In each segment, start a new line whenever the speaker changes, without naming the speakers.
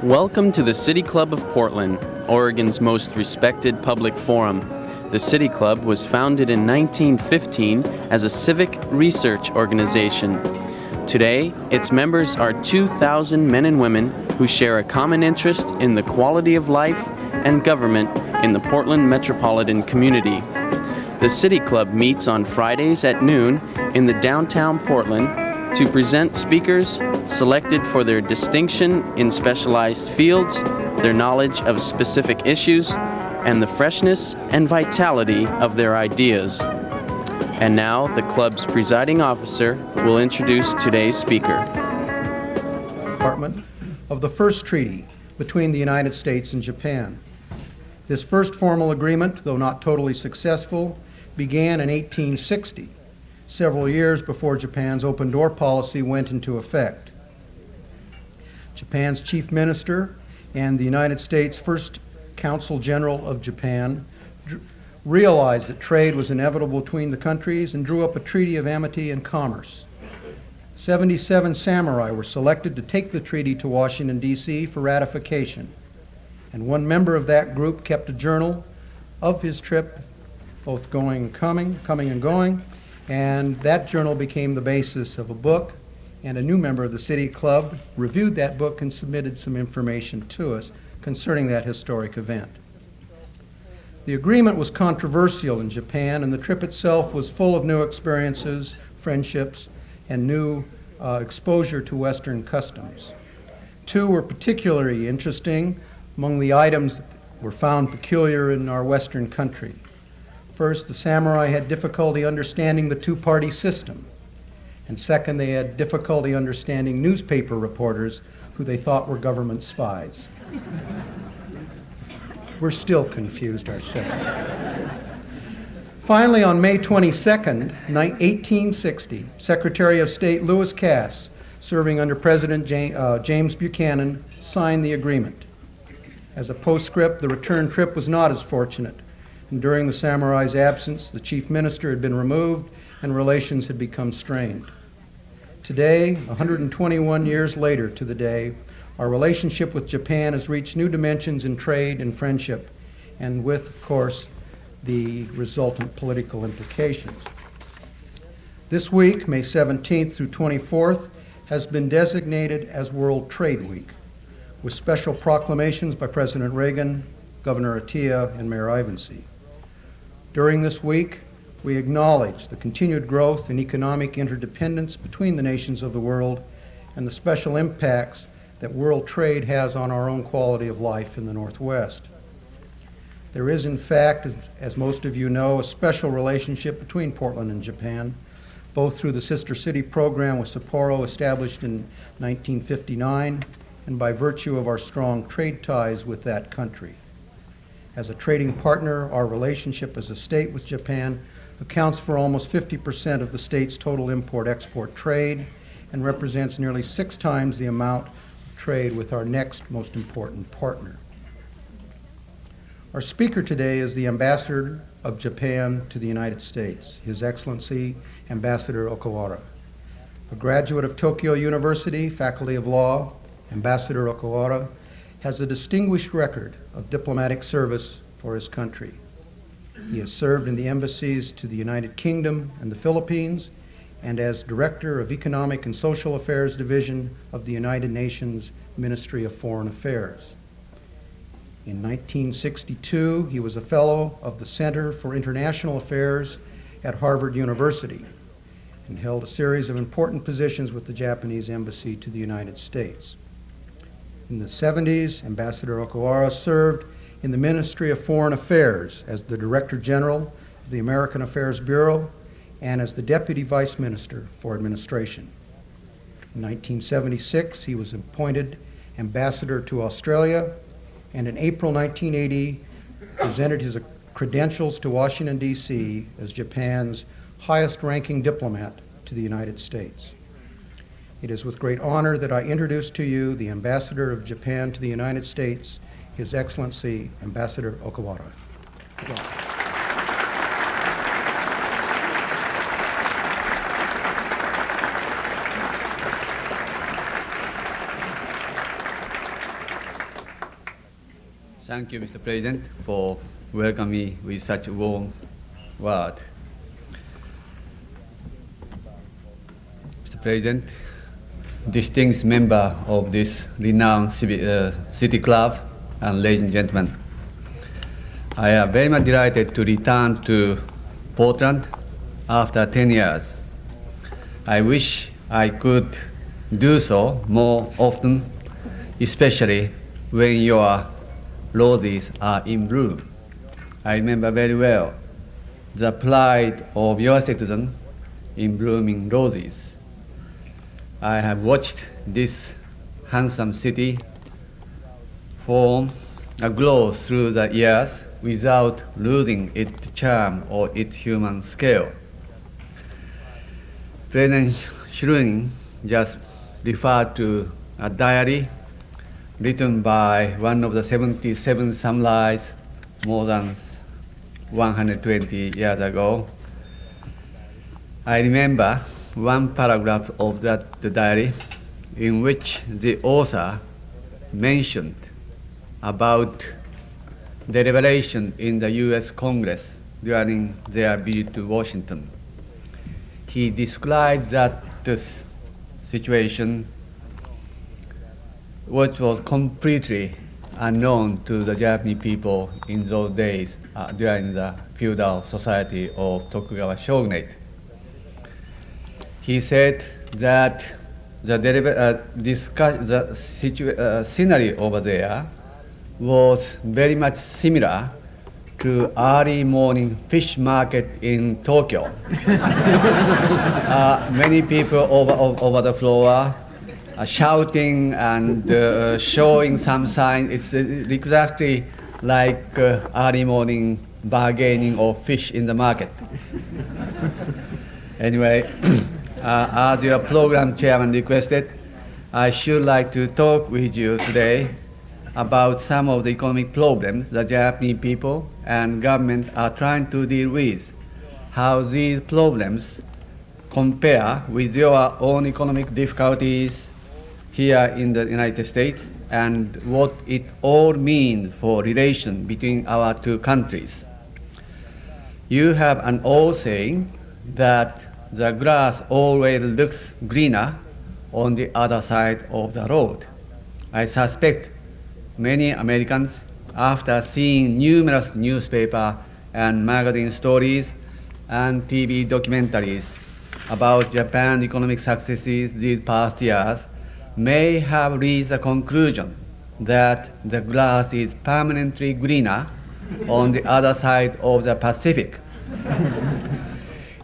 Welcome to the City Club of Portland, Oregon's most respected public forum. The City Club was founded in 1915 as a civic research organization. Today, its members are 2,000 men and women who share a common interest in the quality of life and government in the Portland metropolitan community. The City Club meets on Fridays at noon in the downtown Portland to present speakers selected for their distinction in specialized fields, their knowledge of specific issues, and the freshness and vitality of their ideas. And now, the club's presiding officer will introduce today's speaker.
Department of the first treaty between the United States and Japan. This first formal agreement, though not totally successful, began in 1860, several years before Japan's open door policy went into effect. Japan's chief minister and the United States' first consul general of Japan realized that trade was inevitable between the countries and drew up a treaty of amity and commerce. 77 samurai were selected to take the treaty to Washington, D.C. for ratification, and one member of that group kept a journal of his trip, both coming and going, and that journal became the basis of a book, and a new member of the City Club reviewed that book and submitted some information to us concerning that historic event. The agreement was controversial in Japan, and the trip itself was full of new experiences, friendships, and new exposure to Western customs. Two were particularly interesting among the items that were found peculiar in our Western country. First, the samurai had difficulty understanding the two-party system. And second, they had difficulty understanding newspaper reporters who they thought were government spies. We're still confused ourselves. Finally, on May 22nd, 1860, Secretary of State Lewis Cass, serving under President James Buchanan, signed the agreement. As a postscript, the return trip was not as fortunate. And during the samurai's absence, the chief minister had been removed and relations had become strained. Today, 121 years later to the day, our relationship with Japan has reached new dimensions in trade and friendship, and with, of course, the resultant political implications. This week, May 17th through 24th, has been designated as World Trade Week, with special proclamations by President Reagan, Governor Atiyeh, and Mayor Ivancy. During this week, we acknowledge the continued growth in economic interdependence between the nations of the world and the special impacts that world trade has on our own quality of life in the Northwest. There is, in fact, as most of you know, a special relationship between Portland and Japan, both through the Sister City program with Sapporo established in 1959 and by virtue of our strong trade ties with that country. As a trading partner, our relationship as a state with Japan accounts for almost 50% of the state's total import-export trade and represents nearly 6 times the amount of trade with our next most important partner. Our speaker today is the Ambassador of Japan to the United States, His Excellency Ambassador Okawara. A graduate of Tokyo University, Faculty of Law, Ambassador Okawara has a distinguished record of diplomatic service for his country. He has served in the embassies to the United Kingdom and the Philippines, and as Director of Economic and Social Affairs Division of the United Nations Ministry of Foreign Affairs. In 1962, he was a Fellow of the Center for International Affairs at Harvard University and held a series of important positions with the Japanese Embassy to the United States. In the 70s, Ambassador Okawara served in the Ministry of Foreign Affairs as the Director General of the American Affairs Bureau and as the Deputy Vice Minister for Administration. In 1976, he was appointed Ambassador to Australia, and in April 1980, presented his credentials to Washington, D.C. as Japan's highest-ranking diplomat to the United States. It is with great honor that I introduce to you the Ambassador of Japan to the United States, His Excellency Ambassador Okawara.
Thank you, Mr. President, for welcoming me with such a warm word. Mr. President, distinguished member of this renowned city club, and ladies and gentlemen, I am very much delighted to return to Portland after 10 years. I wish I could do so more often, especially when your roses are in bloom. I remember very well the pride of your citizen in blooming roses. I have watched this handsome city form a glow through the years without losing its charm or its human scale. President Schruning just referred to a diary written by one of the 77 samurais more than 120 years ago. I remember one paragraph of that diary in which the author mentioned about the revelation in the US Congress during their visit to Washington. He described that this situation, which was completely unknown to the Japanese people in those days during the feudal society of Tokugawa shogunate. He said that the scenery over there was very much similar to early morning fish market in Tokyo. Many people over the floor shouting and showing some signs. It's exactly like early morning bargaining of fish in the market. Anyway, as your program chairman requested, I should like to talk with you today about some of the economic problems the Japanese people and government are trying to deal with, how these problems compare with your own economic difficulties here in the United States, and what it all means for relation between our two countries. You have an old saying that the grass always looks greener on the other side of the road. I suspect many Americans, after seeing numerous newspaper and magazine stories and TV documentaries about Japan's economic successes these past years, may have reached the conclusion that the grass is permanently greener on the other side of the Pacific.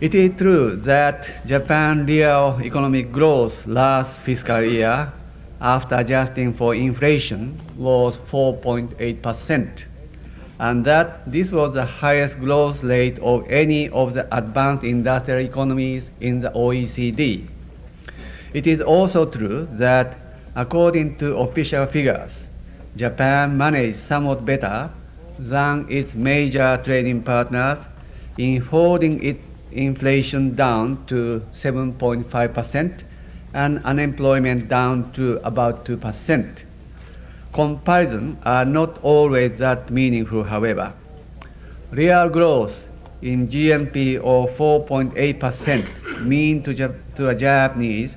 It is true that Japan's real economic growth last fiscal year, after adjusting for inflation, was 4.8%, and that this was the highest growth rate of any of the advanced industrial economies in the OECD. It is also true that, according to official figures, Japan managed somewhat better than its major trading partners in holding its inflation down to 7.5% and unemployment down to about 2%. Comparisons are not always that meaningful, however. Real growth in GNP of 4.8% mean to a Japanese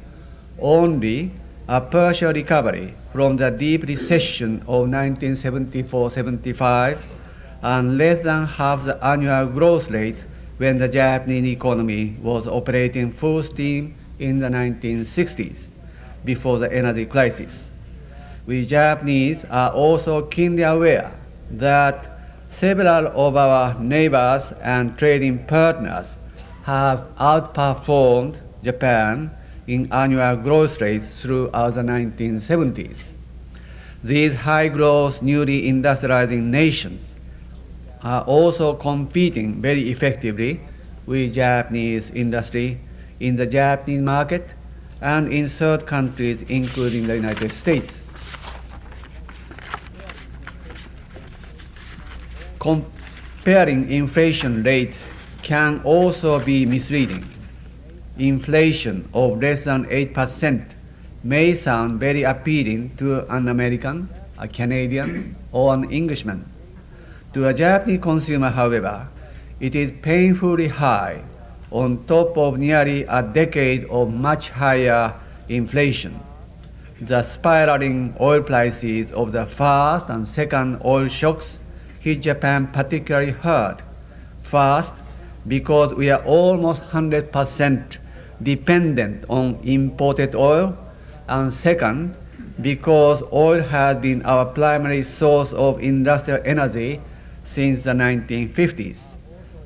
only a partial recovery from the deep recession of 1974-75 and less than half the annual growth rate when the Japanese economy was operating full steam in the 1960s, before the energy crisis. We Japanese are also keenly aware that several of our neighbors and trading partners have outperformed Japan in annual growth rates throughout the 1970s. These high-growth, newly industrializing nations are also competing very effectively with Japanese industry in the Japanese market and in third countries, including the United States. Comparing inflation rates can also be misleading. Inflation of less than 8% may sound very appealing to an American, a Canadian, or an Englishman. To a Japanese consumer, however, it is painfully high on top of nearly a decade of much higher inflation. The spiraling oil prices of the first and second oil shocks hit Japan particularly hard. First, because we are almost 100% dependent on imported oil, and second, because oil has been our primary source of industrial energy since the 1950s.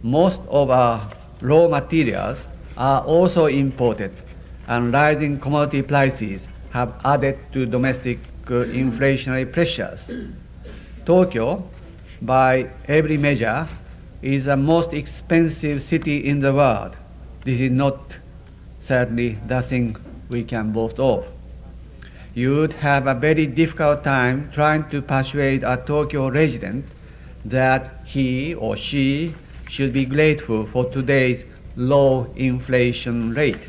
Most of our raw materials are also imported, and rising commodity prices have added to domestic inflationary pressures. Tokyo, by every measure, is the most expensive city in the world. This is not certainly the thing we can boast of. You would have a very difficult time trying to persuade a Tokyo resident that he or she should be grateful for today's low inflation rate.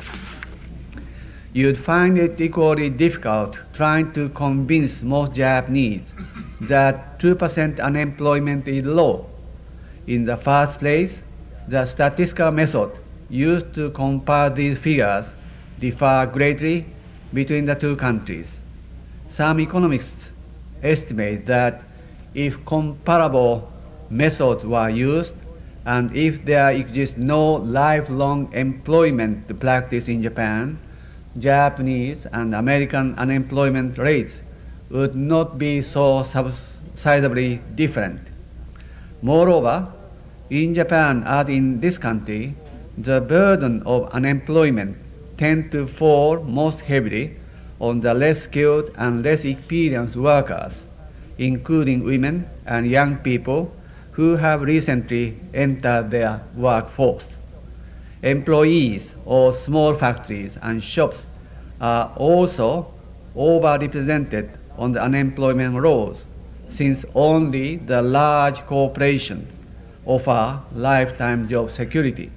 You'd find it equally difficult trying to convince most Japanese that 2% unemployment is low. In the first place, the statistical method used to compare these figures differ greatly between the two countries. Some economists estimate that if comparable methods were used, and if there exists no lifelong employment practice in Japan, Japanese and American unemployment rates would not be so substantially different. Moreover, in Japan as in this country, the burden of unemployment tends to fall most heavily on the less skilled and less experienced workers, including women and young people who have recently entered their workforce. Employees of small factories and shops are also overrepresented on the unemployment rolls, since only the large corporations offer lifetime job security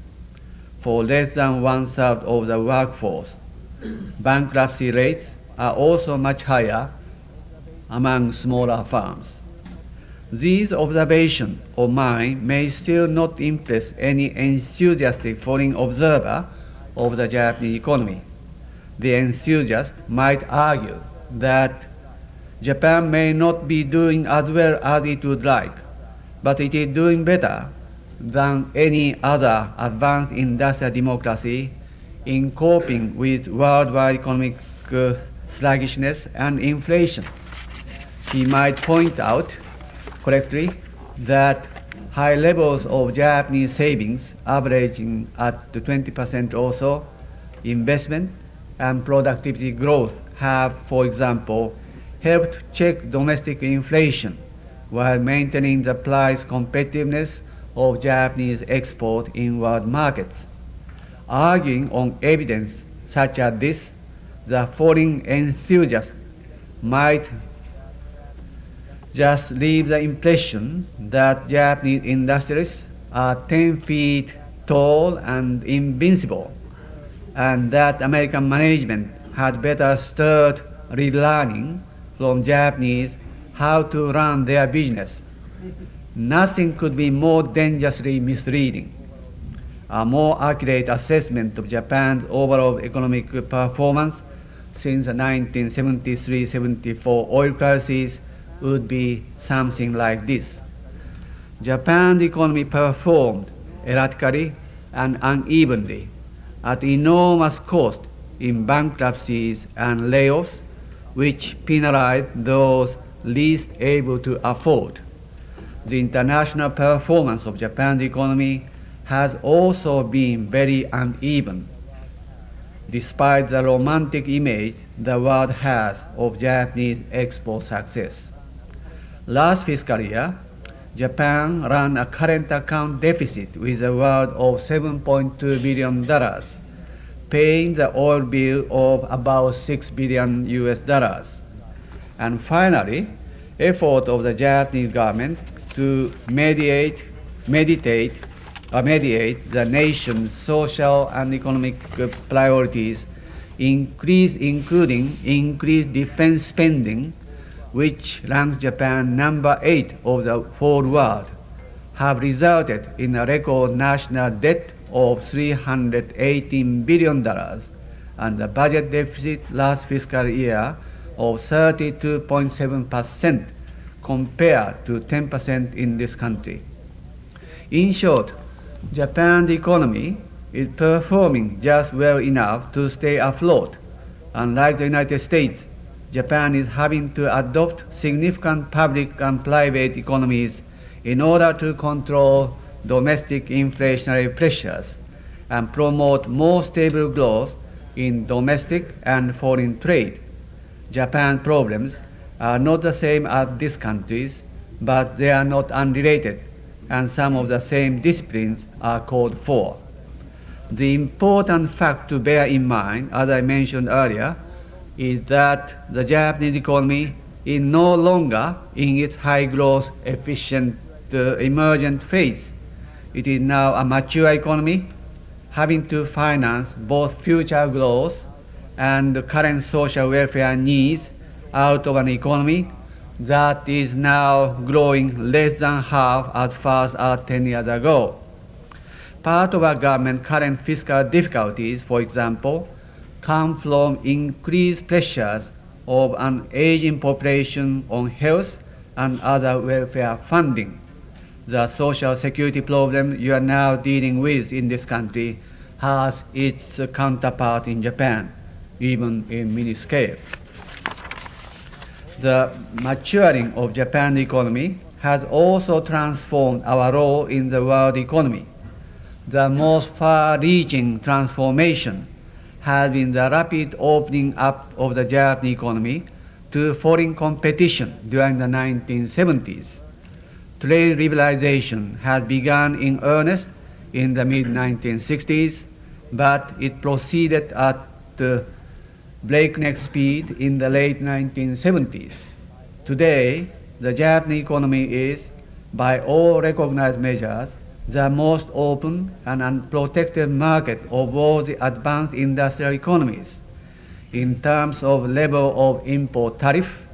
for less than one-third of the workforce. Bankruptcy rates are also much higher among smaller firms. These observations of mine may still not impress any enthusiastic foreign observer of the Japanese economy. The enthusiast might argue that Japan may not be doing as well as it would like, but it is doing better than any other advanced industrial democracy in coping with worldwide economic sluggishness and inflation. He might point out correctly that high levels of Japanese savings, averaging at 20% or so, investment and productivity growth have, for example, helped check domestic inflation while maintaining the price competitiveness of Japanese export in world markets. Arguing on evidence such as this, the foreign enthusiast might just leave the impression that Japanese industries are 10 feet tall and invincible, and that American management had better start relearning from Japanese how to run their business. Nothing could be more dangerously misleading. A more accurate assessment of Japan's overall economic performance since the 1973-74 oil crisis would be something like this. Japan's economy performed erratically and unevenly at enormous cost in bankruptcies and layoffs, which penalized those least able to afford. The international performance of Japan's economy has also been very uneven, despite the romantic image the world has of Japanese export success. Last fiscal year, Japan ran a current account deficit with a worth of $7.2 billion, paying the oil bill of about $6 billion US. And finally, effort of the Japanese government to mediate the nation's social and economic priorities, including increased defense spending, which ranks Japan number 8 of the whole world, have resulted in a record national debt of $318 billion and a budget deficit last fiscal year of 32.7% compared to 10% in this country. In short, Japan's economy is performing just well enough to stay afloat. Unlike the United States, Japan is having to adopt significant public and private economies in order to control domestic inflationary pressures and promote more stable growth in domestic and foreign trade. Japan's problems are not the same as this country's, but they are not unrelated, and some of the same disciplines are called for. The important fact to bear in mind, as I mentioned earlier, is that the Japanese economy is no longer in its high growth, efficient, emergent phase. It is now a mature economy, having to finance both future growth and the current social welfare needs out of an economy that is now growing less than half as fast as 10 years ago. Part of our government's current fiscal difficulties, for example, come from increased pressures of an aging population on health and other welfare funding. The social security problem you are now dealing with in this country has its counterpart in Japan, even in mini scale. The maturing of Japan's economy has also transformed our role in the world economy. The most far-reaching transformation has been the rapid opening up of the Japanese economy to foreign competition during the 1970s. Trade liberalization had begun in earnest in the mid-1960s, but it proceeded at breakneck speed in the late 1970s. Today, the Japanese economy is, by all recognized measures, the most open and unprotected market of all the advanced industrial economies. In terms of level of import tariff,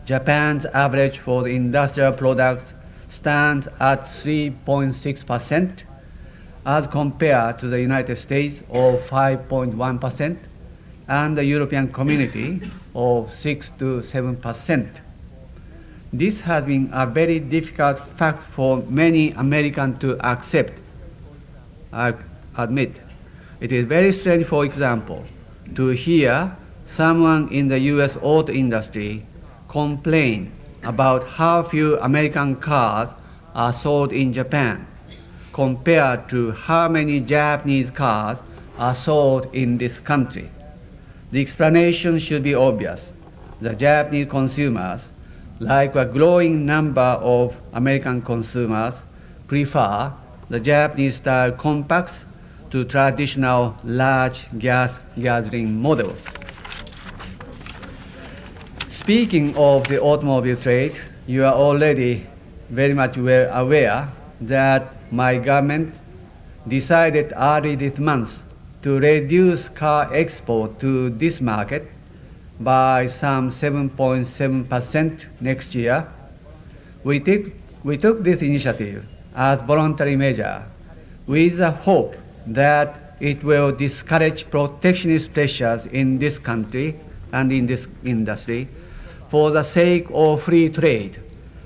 Japan's average for the industrial products stands at 3.6% as compared to the United States of 5.1% and the European Community of 6 to 7%. This has been a very difficult fact for many Americans to accept, I admit. It is very strange, for example, to hear someone in the US auto industry complain about how few American cars are sold in Japan compared to how many Japanese cars are sold in this country. The explanation should be obvious. The Japanese consumers, like a growing number of American consumers, prefer the Japanese-style compacts to traditional large gas gathering models. Speaking of the automobile trade, you are already very much well aware that my government decided early this month to reduce car export to this market by some 7.7% next year. We took this initiative as voluntary measure with the hope that it will discourage protectionist pressures in this country and in this industry for the sake of free trade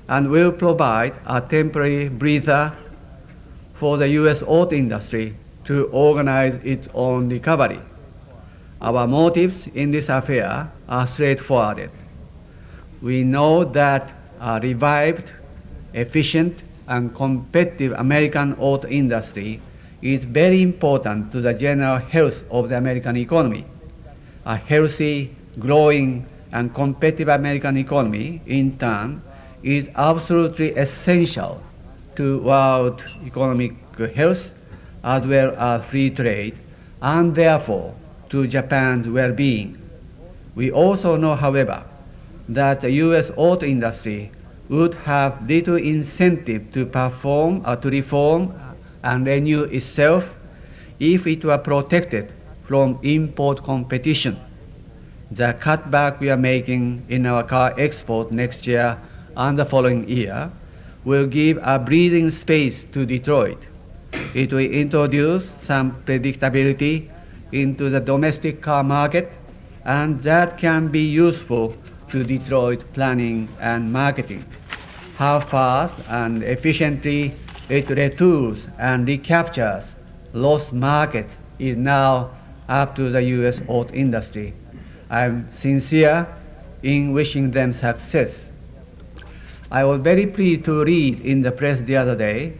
and will provide a temporary breather for the US auto industry to organize its own recovery. Our motives in this affair are straightforward. We know that a revived, efficient, and competitive American auto industry is very important to the general health of the American economy. A healthy, growing, and competitive American economy, in turn, is absolutely essential to world economic health as well as free trade, and therefore to Japan's well-being. We also know, however, that the US auto industry would have little incentive to reform and renew itself if it were protected from import competition. The cutback we are making in our car export next year and the following year will give a breathing space to Detroit. It will introduce some predictability into the domestic car market, and that can be useful to Detroit planning and marketing. How fast and efficiently it retours and recaptures lost markets is now up to the U.S. auto industry. I'm sincere in wishing them success. I was very pleased to read in the press the other day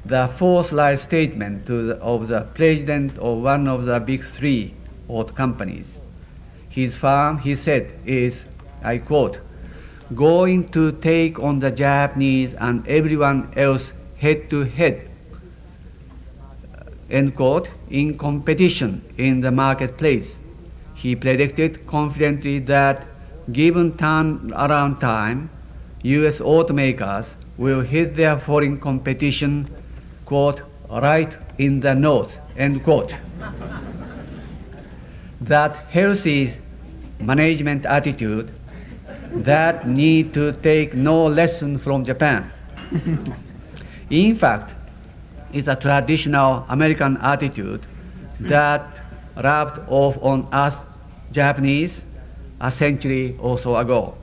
the forthright statement of the president of one of the big three auto companies. His firm, he said, is, I quote, going to take on the Japanese and everyone else head to head, end quote, in competition in the marketplace. He predicted confidently that given turnaround time, U.S. automakers will hit their foreign competition, quote, right in the nose, end quote. That healthy management attitude that need to take no lesson from Japan. In fact, it's a traditional American attitude that rubbed off on us Japanese a century or so ago.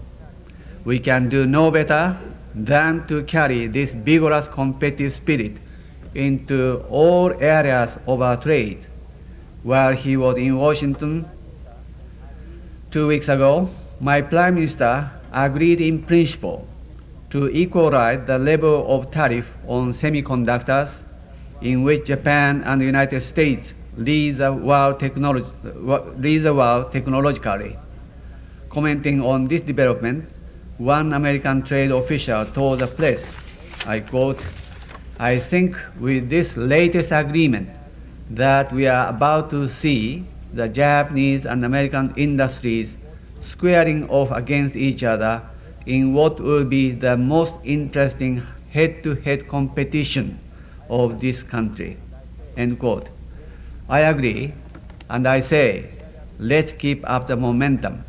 We can do no better than to carry this vigorous competitive spirit into all areas of our trade. While he was in Washington 2 weeks ago, my Prime Minister agreed in principle to equalize the level of tariff on semiconductors in which Japan and the United States lead the world technologically. Commenting on this development, one American trade official told the press, I quote, I think with this latest agreement that we are about to see the Japanese and American industries squaring off against each other in what will be the most interesting head-to-head competition of this country, end quote. I agree, and I say, let's keep up the momentum.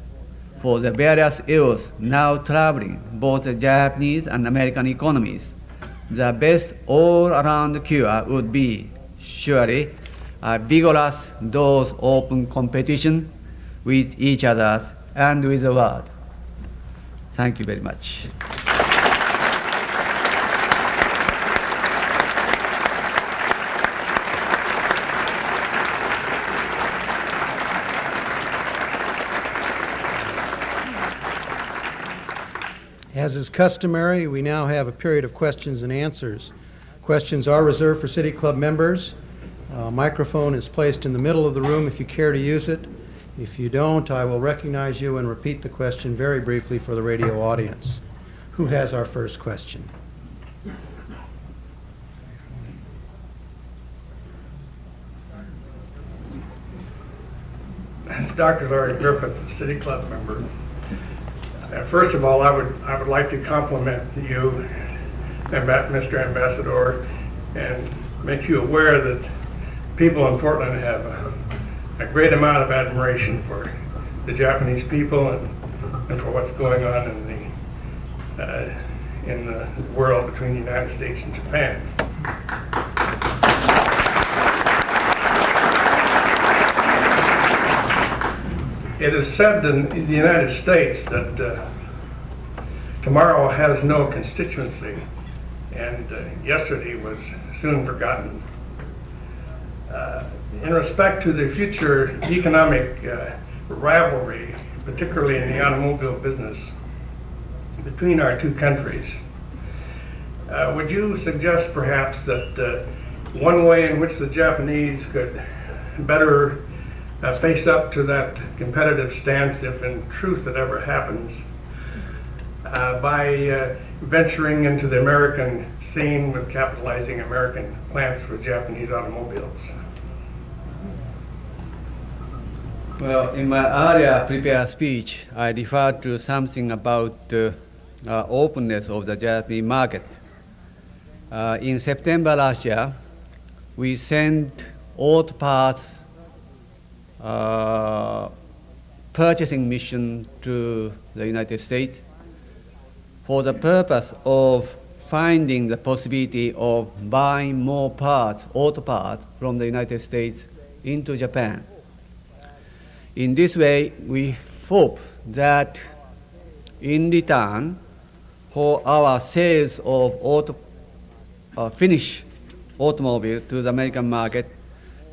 For the various ills now troubling both the Japanese and American economies, the best all-around cure would be, surely, a vigorous doors open competition with each other and with the world. Thank you very much.
As is customary, we now have a period of questions and answers. Questions are reserved for City Club members. A microphone is placed in the middle of the room if you care to use it. If you don't, I will recognize you and repeat the question very briefly for the radio audience. Who has our first question?
Dr. Larry Griffith, City Club member. First of all, I would like to compliment you, Mr. Ambassador, and make you aware that people in Portland have a great amount of admiration for the Japanese people and for what's going on in the world between the United States and Japan. It is said in the United States that tomorrow has no constituency, and yesterday was soon forgotten. In respect to the future economic rivalry, particularly in the automobile business between our two countries, would you suggest perhaps that one way in which the Japanese could better face up to that competitive stance, if in truth it ever happens, by venturing into the American scene with capitalizing American plants for Japanese automobiles?
Well, in my earlier prepared speech, I referred to something about the openness of the Japanese market. In September last year, we sent auto parts purchasing mission to the United States for the purpose of finding the possibility of buying more parts, auto parts, from the United States into Japan. In this way, we hope that in return for our sales of finished automobile to the American market,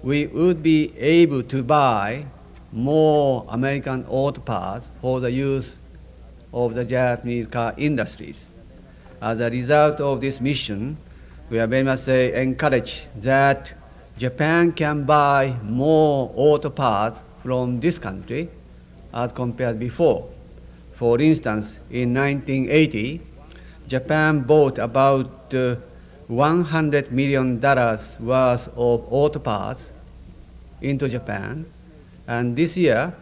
we would be able to buy more American auto parts for the use of the Japanese car industries. As a result of this mission, we are very much encouraged that Japan can buy more auto parts from this country as compared before. For instance, in 1980, Japan bought about $100 million worth of auto parts into Japan, and this year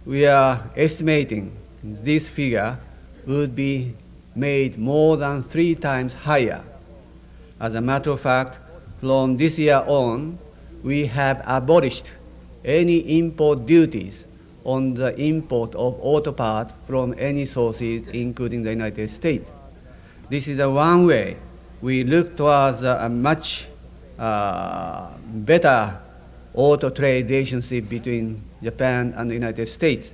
we are estimating this figure would be made more than 3 times higher. As a matter of fact, from this year on, we have abolished any import duties on the import of auto parts from any sources, including the United States. This is the one way we look towards a much better auto trade relationship between Japan and the United States.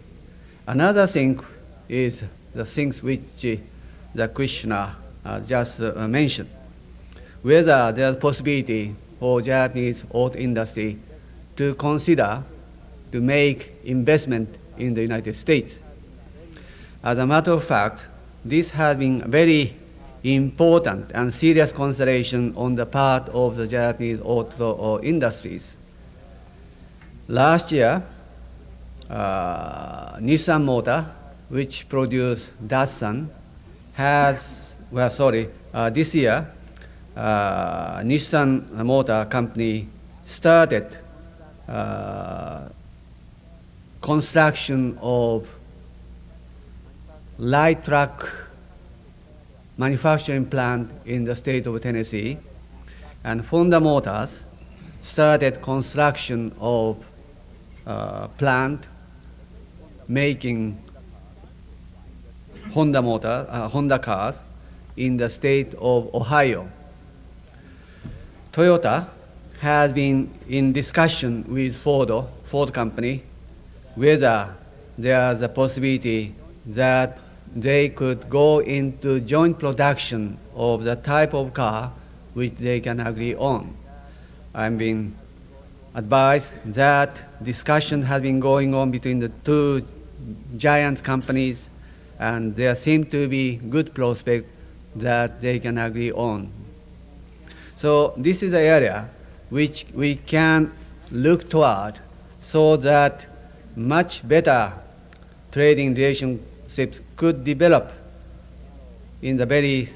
Another thing is the things which the questioner just mentioned, whether there's a possibility for Japanese auto industry to consider to make investment in the United States. As a matter of fact, this has been very important and serious consideration on the part of the Japanese auto industries. Last year, Nissan Motor, which produced Datsun, this year, Nissan Motor Company started construction of light truck manufacturing plant in the state of Tennessee, and Honda Motors started construction of plant making Honda cars in the state of Ohio. Toyota has been in discussion with Ford Company, whether there's a possibility that they could go into joint production of the type of car which they can agree on. I'm being advised that discussion has been going on between the two giant companies, and there seem to be good prospect that they can agree on. So this is the area which we can look toward so that much better trading relationships could develop in the very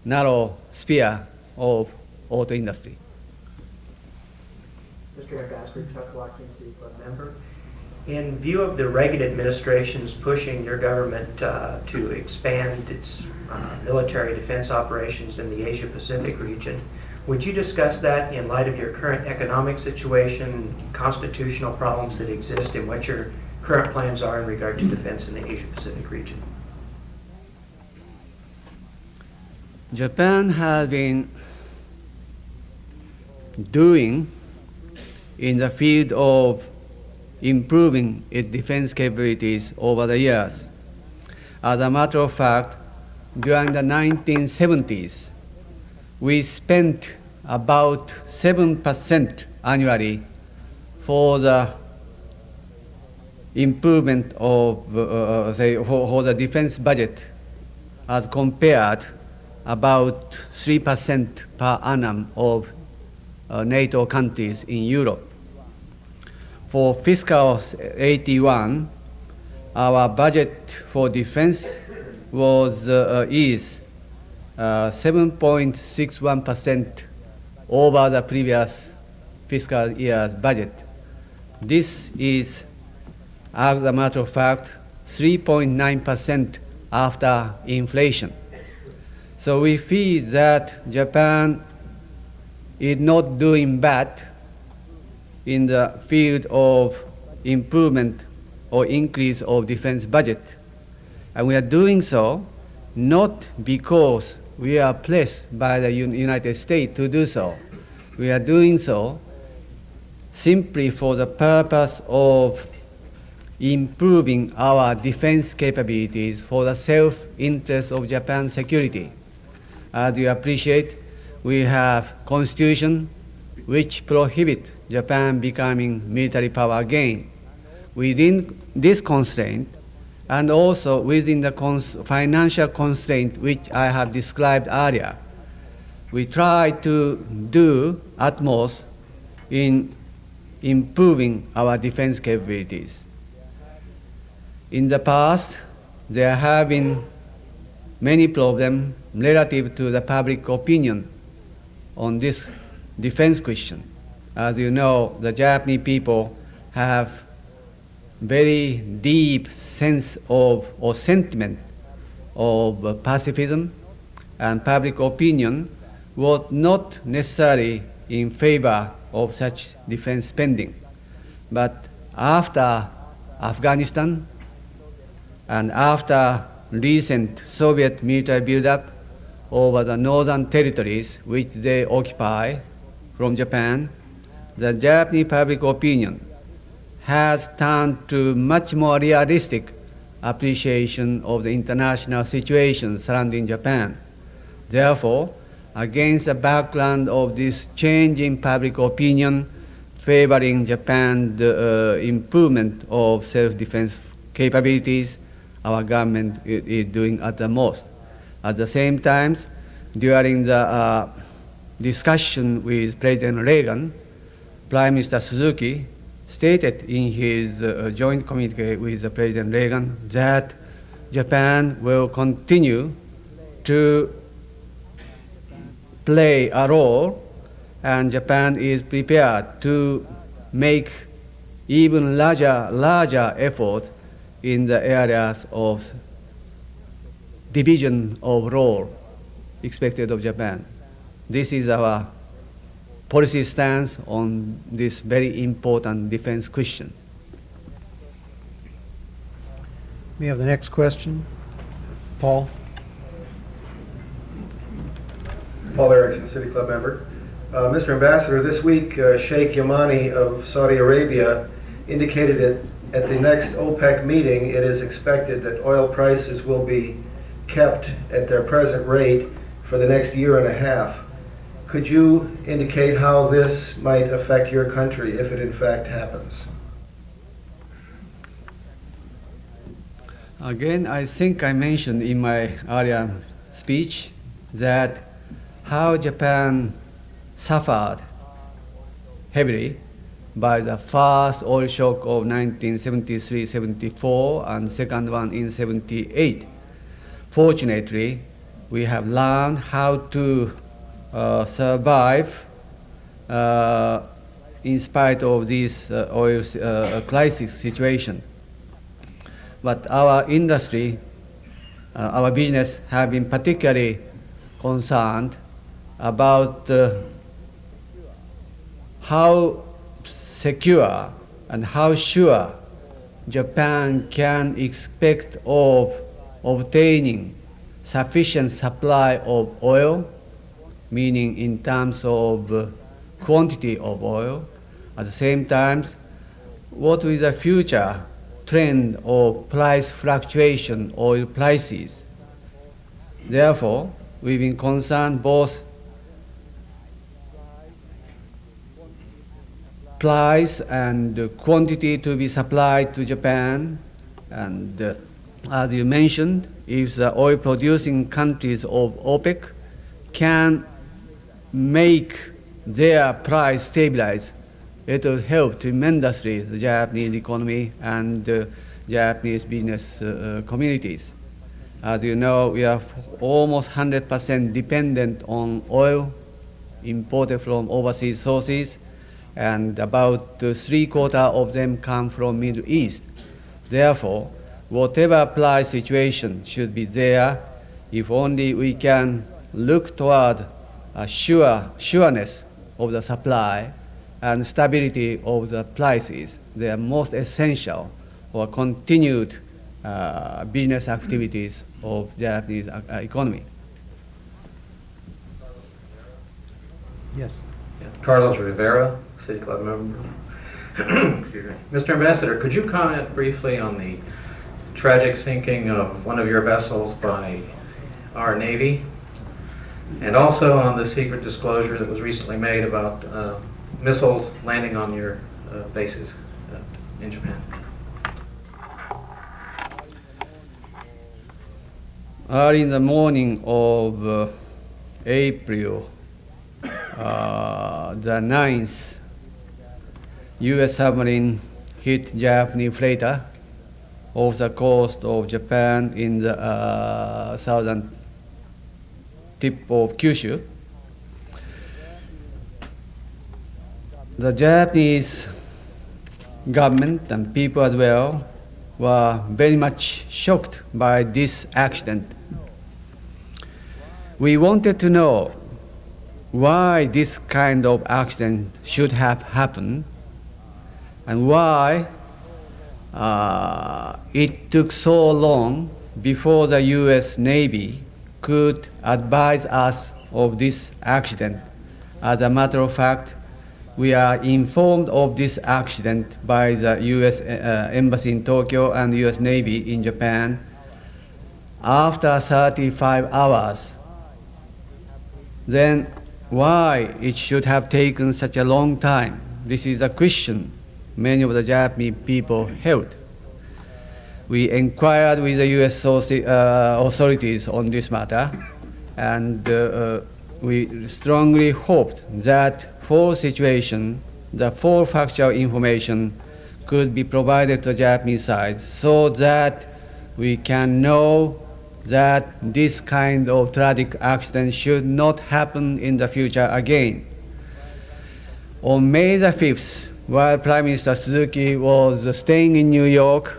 narrow sphere of auto industry.
Mr. Eric Asper, Chuck Watkins, City Club member. In view of the Reagan administration's pushing your government to expand its military defense operations in the Asia-Pacific region, would you discuss that in light of your current economic situation, constitutional problems that exist, and what your current plans are in regard to defense in the Asia-Pacific region?
Japan has been doing in the field of improving its defense capabilities over the years. As a matter of fact, during the 1970s, we spent about 7% annually for the improvement of, for the defense budget, as compared about 3% per annum of NATO countries in Europe. For fiscal 81, our budget for defense is 7.61% over the previous fiscal year's budget. This is, as a matter of fact, 3.9% after inflation. So we feel that Japan is not doing bad in the field of improvement or increase of defense budget. And we are doing so not because we are pressed by the United States to do so. We are doing so simply for the purpose of improving our defense capabilities for the self-interest of Japan's security. As you appreciate, we have constitution which prohibit Japan becoming military power again. Within this constraint, and also within the financial constraint which I have described earlier, we try to do utmost in improving our defense capabilities. In the past, there have been many problems relative to the public opinion on this defense question. As you know, the Japanese people have very deep sense of or sentiment of pacifism, and public opinion was not necessarily in favor of such defense spending. But after Afghanistan and after recent Soviet military buildup over the northern territories which they occupy from Japan, the Japanese public opinion has turned to much more realistic appreciation of the international situation surrounding Japan. Therefore, against the background of this change in public opinion favoring Japan's improvement of self-defense capabilities, our government is doing at the most. At the same time, during the discussion with President Reagan, Prime Minister Suzuki stated in his joint communique with President Reagan that Japan will continue to play a role, and Japan is prepared to make even larger efforts in the areas of division of role expected of Japan. This is our policy stance on this very important defense question.
We have the next question. Paul?
Paul Erickson, City Club member. Mr. Ambassador, this week Sheikh Yamani of Saudi Arabia indicated at the next OPEC meeting it is expected that oil prices will be kept at their present rate for the next year and a half. Could you indicate how this might affect your country if it in fact happens?
Again, I think I mentioned in my earlier speech that how Japan suffered heavily by the first oil shock of 1973-74 and second one in 78. Fortunately, we have learned how to survive in spite of this oil crisis situation. But our industry, our business have been particularly concerned about how secure and how sure Japan can expect of obtaining sufficient supply of oil, meaning in terms of quantity of oil. At the same time, what is the future trend of price fluctuation, oil prices? Therefore, we've been concerned both price and quantity to be supplied to Japan, and as you mentioned, if the oil producing countries of OPEC can make their price stabilize, it will help tremendously the Japanese economy and Japanese business communities. As you know, we are almost 100% dependent on oil imported from overseas sources, and about 3/4 of them come from Middle East. Therefore, whatever price situation should be there, if only we can look toward a sureness of the supply and stability of the prices, they are most essential for continued business activities of Japanese economy.
Yes.
Carlos Rivera, City Club member. Excuse me. Mr. Ambassador, could you comment briefly on the tragic sinking of one of your vessels by our Navy, and also on the secret disclosure that was recently made about missiles landing on your bases in Japan?
Early in the morning of April the 9th, U.S. submarine hit Japanese freighter off the coast of Japan in the southern tip of Kyushu. The Japanese government and people as well were very much shocked by this accident. We wanted to know why this kind of accident should have happened and why it took so long before the U.S. Navy could advise us of this accident. As a matter of fact, we are informed of this accident by the U.S. Embassy in Tokyo and the U.S. Navy in Japan after 35 hours. Then why it should have taken such a long time? This is a question many of the Japanese people held. We inquired with the U.S. authorities on this matter, and we strongly hoped that for situation, the full factual information could be provided to the Japanese side so that we can know that this kind of tragic accident should not happen in the future again. On May the 5th, while Prime Minister Suzuki was staying in New York,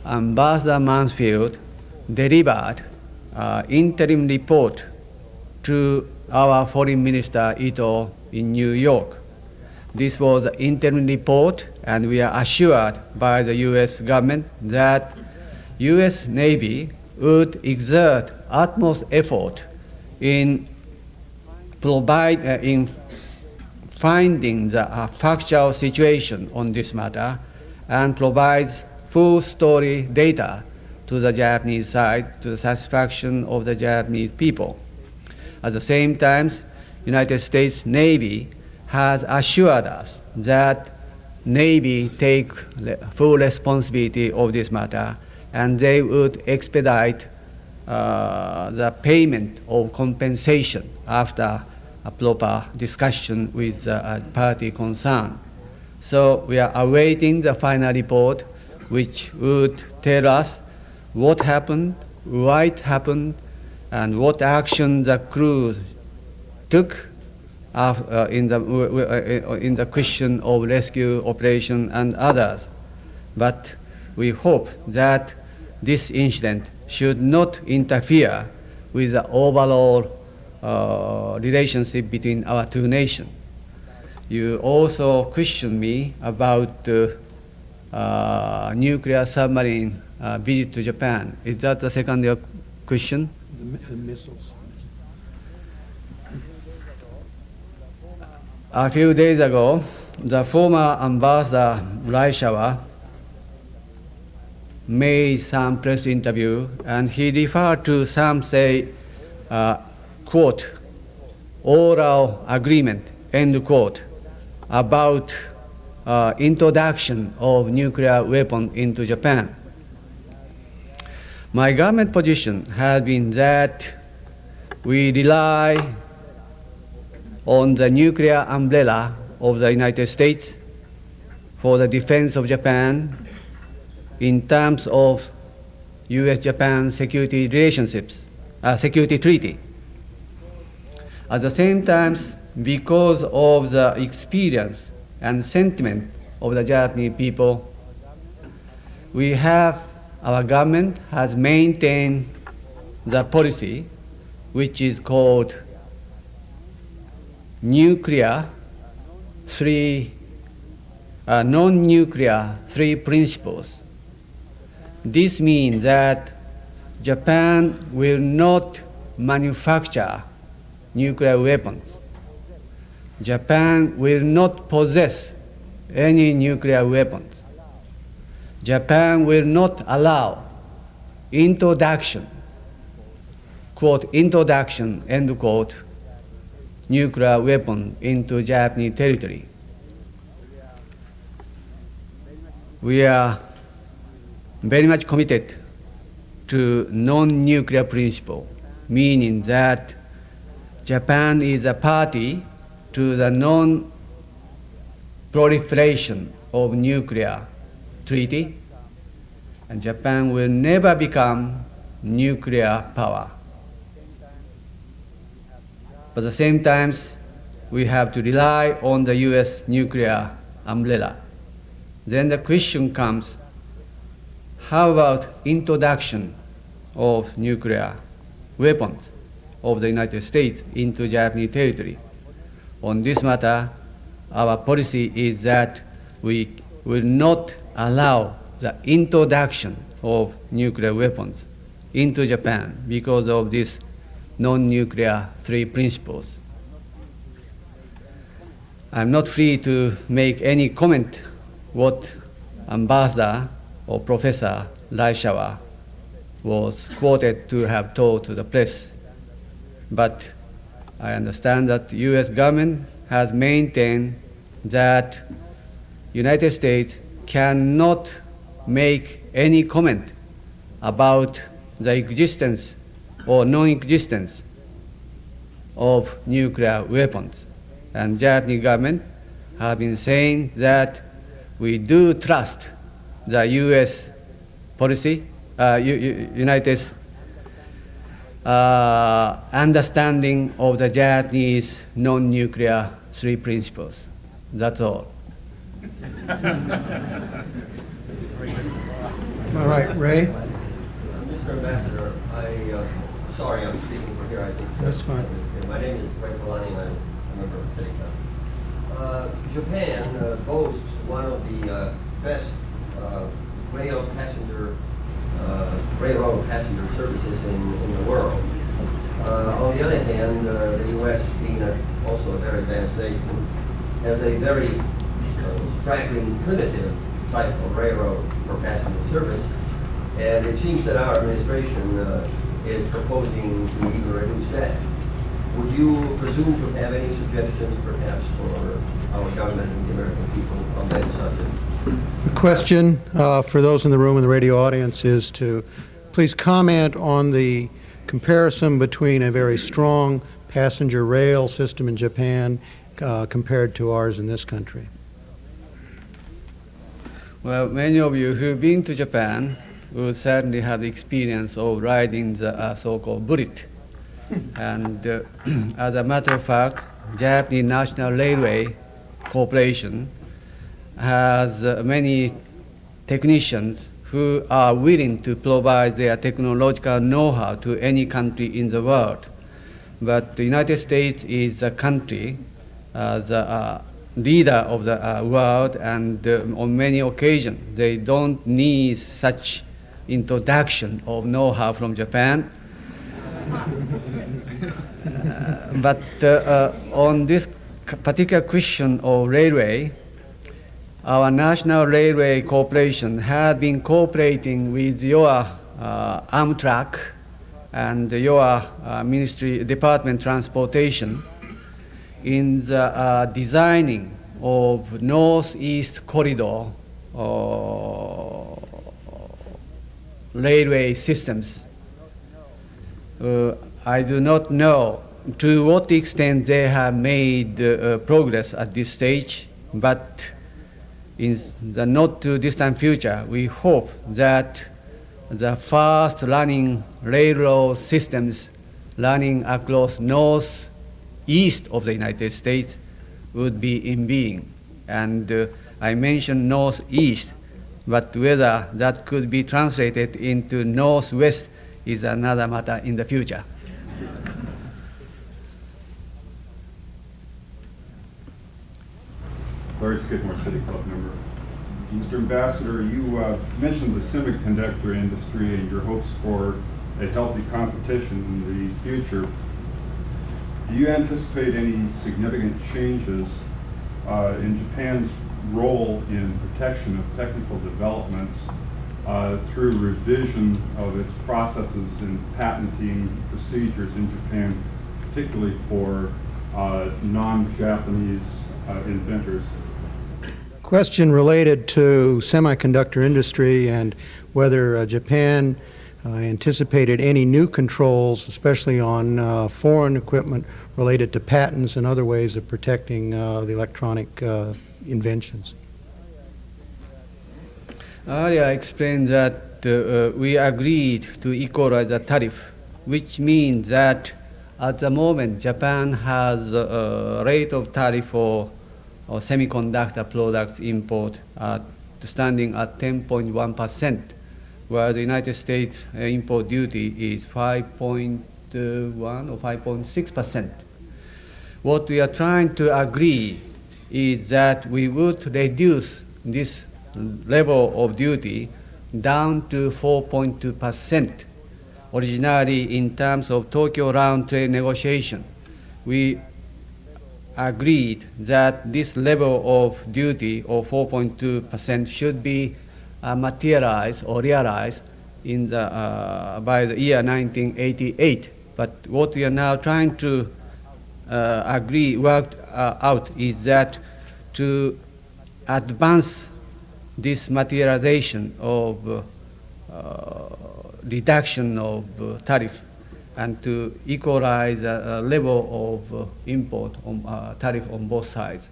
Ambassador Mansfield delivered interim report to our Foreign Minister Ito in New York. This was an interim report, and we are assured by the U.S. government that U.S. Navy would exert utmost effort in finding the factual situation on this matter and provides full story data to the Japanese side to the satisfaction of the Japanese people. At the same time, United States Navy has assured us that Navy take full responsibility of this matter, and they would expedite the payment of compensation after a proper discussion with the party concerned. So we are awaiting the final report, which would tell us what happened, why it happened, and what action the crew took in the question of rescue operation and others. But we hope that this incident should not interfere with the overall relationship between our two nations. You also questioned me about nuclear submarine visit to Japan. Is that the second question?
The missiles.
A few days ago, the former ambassador Raishawa made some press interview, and he referred to some say, quote, oral agreement, end quote, about introduction of nuclear weapon into Japan. My government position has been that we rely on the nuclear umbrella of the United States for the defense of Japan in terms of U.S.-Japan security relationships, security treaty. At the same time, because of the experience and sentiment of the Japanese people, our government has maintained the policy which is called non-nuclear three principles. This means that Japan will not manufacture nuclear weapons. Japan will not possess any nuclear weapons. Japan will not allow introduction, quote, introduction, end quote, nuclear weapon into Japanese territory. We are very much committed to non-nuclear principle, meaning that Japan is a party to the non-proliferation of nuclear treaty, and Japan will never become nuclear power. But at the same time, we have to rely on the US nuclear umbrella. Then the question comes, how about introduction of nuclear weapons of the United States into Japanese territory? On this matter, our policy is that we will not allow the introduction of nuclear weapons into Japan because of these non-nuclear three principles. I'm not free to make any comment what Ambassador or Professor Raishawa was quoted to have told to the press. But I understand that the US government has maintained that United States cannot make any comment about the existence or non-existence of nuclear weapons. And Japanese government have been saying that we do trust the US policy, United understanding of the Japanese non-nuclear three principles. That's all.
All right, Ray?
Mr. Ambassador, sorry I'm speaking from here, I think.
That's fine.
My name is Ray Polani, and I'm a member of the City Council. Japan boasts one of the best railroad passenger services in the world. On the other hand, the U.S., being also a very advanced nation, has a very striking primitive type of railroad for passenger service. And it seems that our administration is proposing to even reduce that. Would you presume to have any suggestions, perhaps, for our government and the American people on that subject?
The question for those in the room and the radio audience is to please comment on the comparison between a very strong passenger rail system in Japan compared to ours in this country.
Well, many of you who've been to Japan will certainly have the experience of riding the so-called bullet. And as a matter of fact, Japanese National Railway Corporation has many technicians who are willing to provide their technological know-how to any country in the world. But the United States is a country, the leader of the world, and on many occasions they don't need such introduction of know-how from Japan. But on this particular question of railway, our National Railway Corporation has been cooperating with your Amtrak and your Ministry, Department of Transportation in the designing of Northeast Corridor railway systems. I do not know to what extent they have made progress at this stage, but in the not too distant future, we hope that the fast running railroad systems running across northeast of the United States would be in being. And I mentioned northeast, but whether that could be translated into northwest is another matter in the future.
Larry Skidmore, City Club member. Mr. Ambassador, you mentioned the semiconductor industry and your hopes for a healthy competition in the future. do you anticipate any significant changes in Japan's role in protection of technical developments through revision of its processes in patenting procedures in Japan, particularly for non-Japanese inventors?
Question related to semiconductor industry and whether Japan anticipated any new controls, especially on foreign equipment related to patents and other ways of protecting the electronic inventions.
Earlier I explained that we agreed to equalize the tariff, which means that at the moment Japan has a rate of tariff for semiconductor products import standing at 10.1%, where the United States import duty is 5.1 or 5.6%. What we are trying to agree is that we would reduce this level of duty down to 4.2%. Originally, in terms of Tokyo round trade negotiation, we agreed that this level of duty of 4.2% should be materialized or realized in by the year 1988. But what we are now trying to work out is that to advance this materialization of reduction of tariff and to equalize the level of import on tariff on both sides.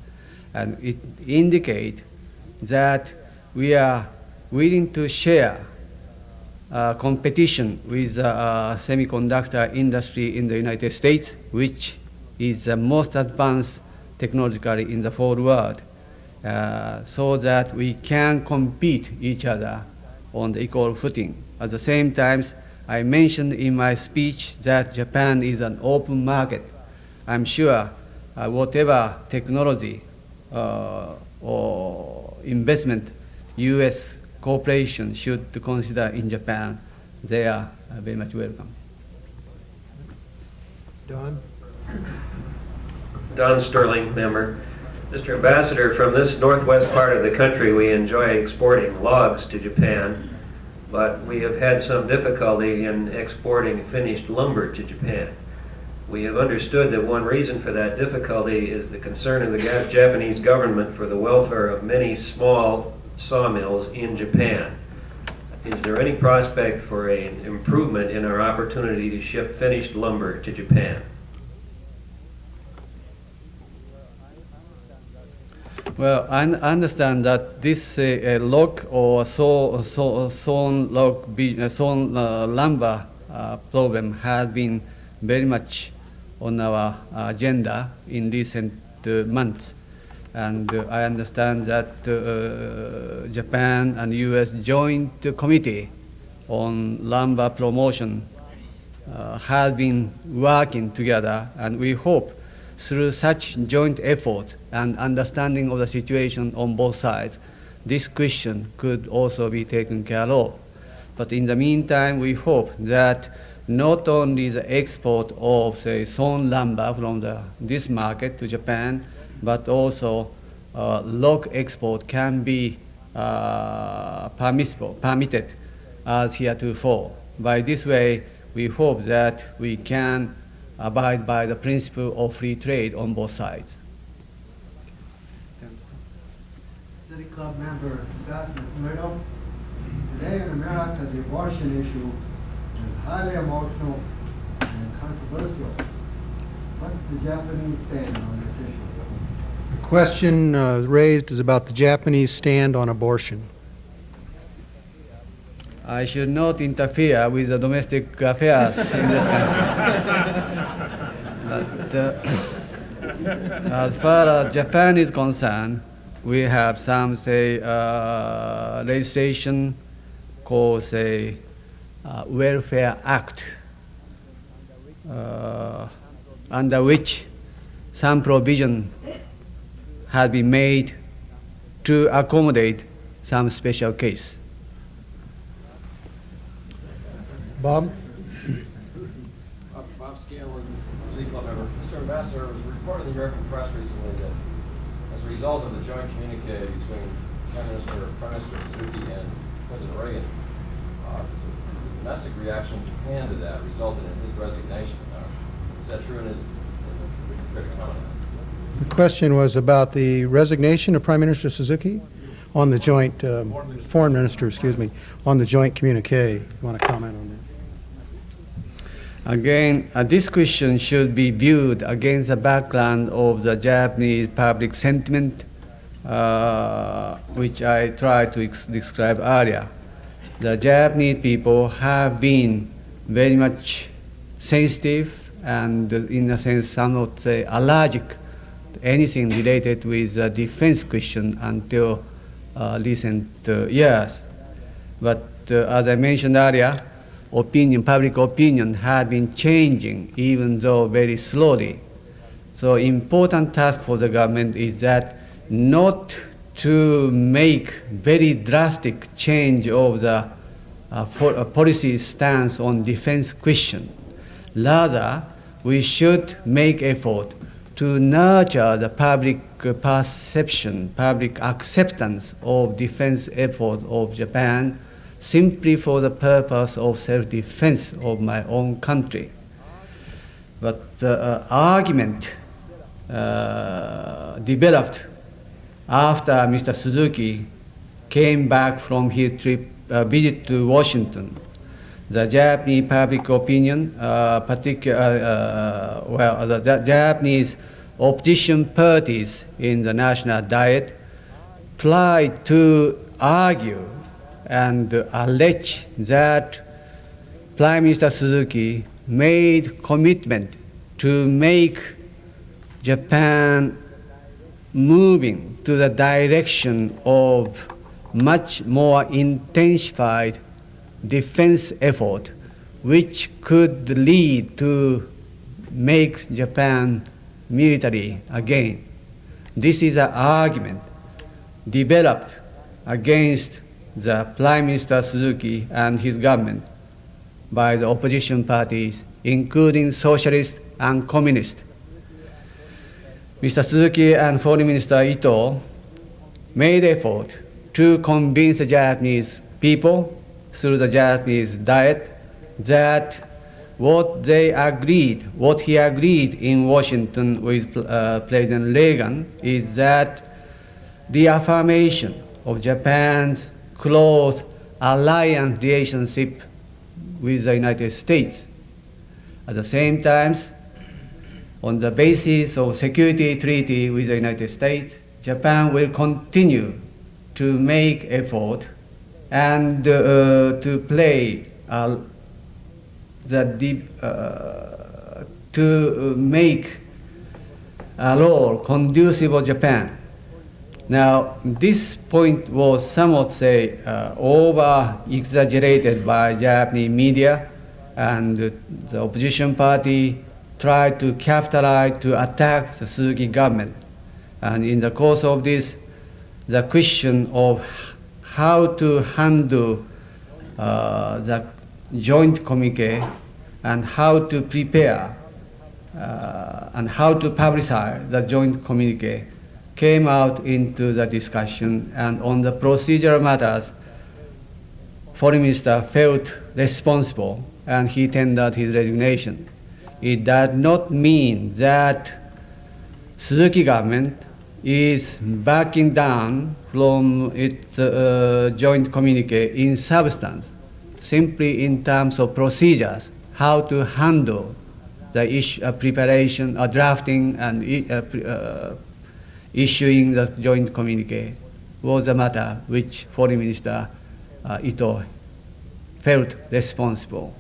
And it indicates that we are willing to share competition with semiconductor industry in the United States, which is the most advanced technologically in the whole world, so that we can compete each other on the equal footing. At the same time, I mentioned in my speech that Japan is an open market. I'm sure whatever technology or investment U.S. corporation should consider in Japan, they are very much welcome.
Don?
Don Sterling, member. Mr. Ambassador, from this northwest part of the country, we enjoy exporting logs to Japan, but we have had some difficulty in exporting finished lumber to Japan. We have understood that one reason for that difficulty is the concern of the Japanese government for the welfare of many small sawmills in Japan. Is there any prospect for an improvement in our opportunity to ship finished lumber to Japan?
Well, I understand that this log or sawn lumber problem has been very much on our agenda in recent months. And I understand that Japan and U.S. joint committee on lumber promotion has been working together, and we hope through such joint efforts and understanding of the situation on both sides, this question could also be taken care of. But in the meantime, we hope that not only the export of, say, sawn lumber from this market to Japan, but also log export can be permitted as heretofore. By this way, we hope that we can abide by the principle of free trade on both sides.
City Club member Scott McMurdo. Today in America, the abortion issue is highly emotional and controversial. What's the Japanese stand on this issue?
The question raised is about the Japanese stand on abortion.
I should not interfere with the domestic affairs in this country. But as far as Japan is concerned, we have some, say, legislation called, say, Welfare Act, under which some provision has been made to accommodate some special case.
Bob?
Bob Scanlon, City Club member. Mr. Ambassador, it was reported in the American press recently that as a result of the joint communique between Prime Minister Suzuki and President Reagan, the domestic reaction in Japan to that resulted in his resignation. Is that true? And is the comment?
The question was about the resignation of Prime Minister Suzuki on the joint, Foreign Minister, excuse me, on the joint communique. You want to comment on that?
Again, this question should be viewed against the background of the Japanese public sentiment, which I tried to describe earlier. The Japanese people have been very much sensitive and, in a sense, some would say allergic to anything related with the defense question until recent years. But as I mentioned earlier, public opinion had been changing, even though very slowly. So important task for the government is that not to make very drastic change of the policy stance on defense question. Rather, we should make effort to nurture the public perception, public acceptance of defense effort of Japan simply for the purpose of self-defense of my own country. But the argument developed after Mr. Suzuki came back from his visit to Washington. The Japanese public opinion, the Japanese opposition parties in the National Diet tried to argue and allege that Prime Minister Suzuki made commitment to make Japan moving to the direction of much more intensified defense effort, which could lead to make Japan military again. This is an argument developed against the Prime Minister Suzuki and his government by the opposition parties, including socialists and communists. Mr. Suzuki and Foreign Minister Ito made effort to convince the Japanese people through the Japanese Diet that what he agreed in Washington with President Reagan is that the affirmation of Japan's close alliance relationship with the United States. At the same time, on the basis of security treaty with the United States, Japan will continue to make effort and to play to make a role conducive for Japan. Now, this point was somewhat over-exaggerated by Japanese media, and the opposition party tried to capitalize to attack the Suzuki government. And in the course of this, the question of how to handle the joint communique and how to prepare and how to publicize the joint communique came out into the discussion, and on the procedural matters, Foreign Minister felt responsible and he tendered his resignation. It does not mean that Suzuki government is backing down from its joint communique in substance, simply in terms of procedures, how to handle the issue, preparation, drafting, and issuing the joint communique was a matter which Foreign Minister Ito felt responsible.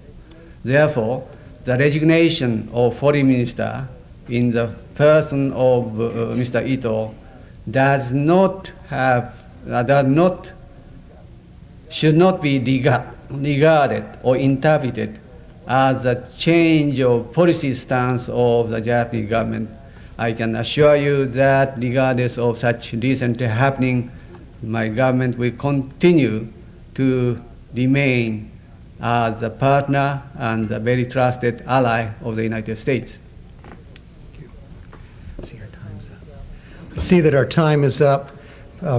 Therefore, the resignation of Foreign Minister in the person of Mr. Ito should not be regarded or interpreted as a change of policy stance of the Japanese government. I can assure you that regardless of such recent happening, my government will continue to remain as a partner and a very trusted ally of the United States.
see that our time is up.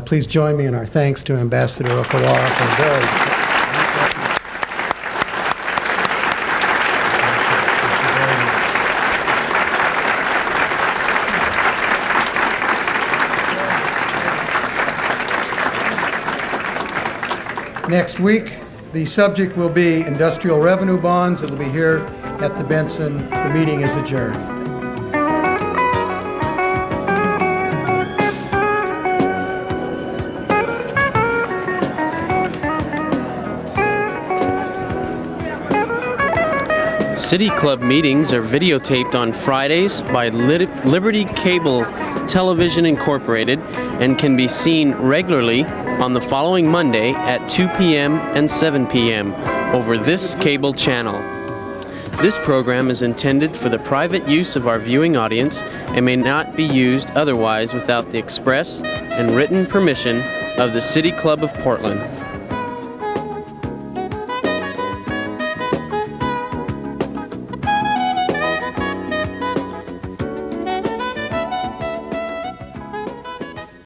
Please join me in our thanks to Ambassador Okawara for a very Next week, the subject will be industrial revenue bonds. It will be here at the Benson. The meeting is adjourned.
City Club meetings are videotaped on Fridays by Liberty Cable Television Incorporated and can be seen regularly on the following Monday at 2 p.m. and 7 p.m. over this cable channel. This program is intended for the private use of our viewing audience and may not be used otherwise without the express and written permission of the City Club of Portland.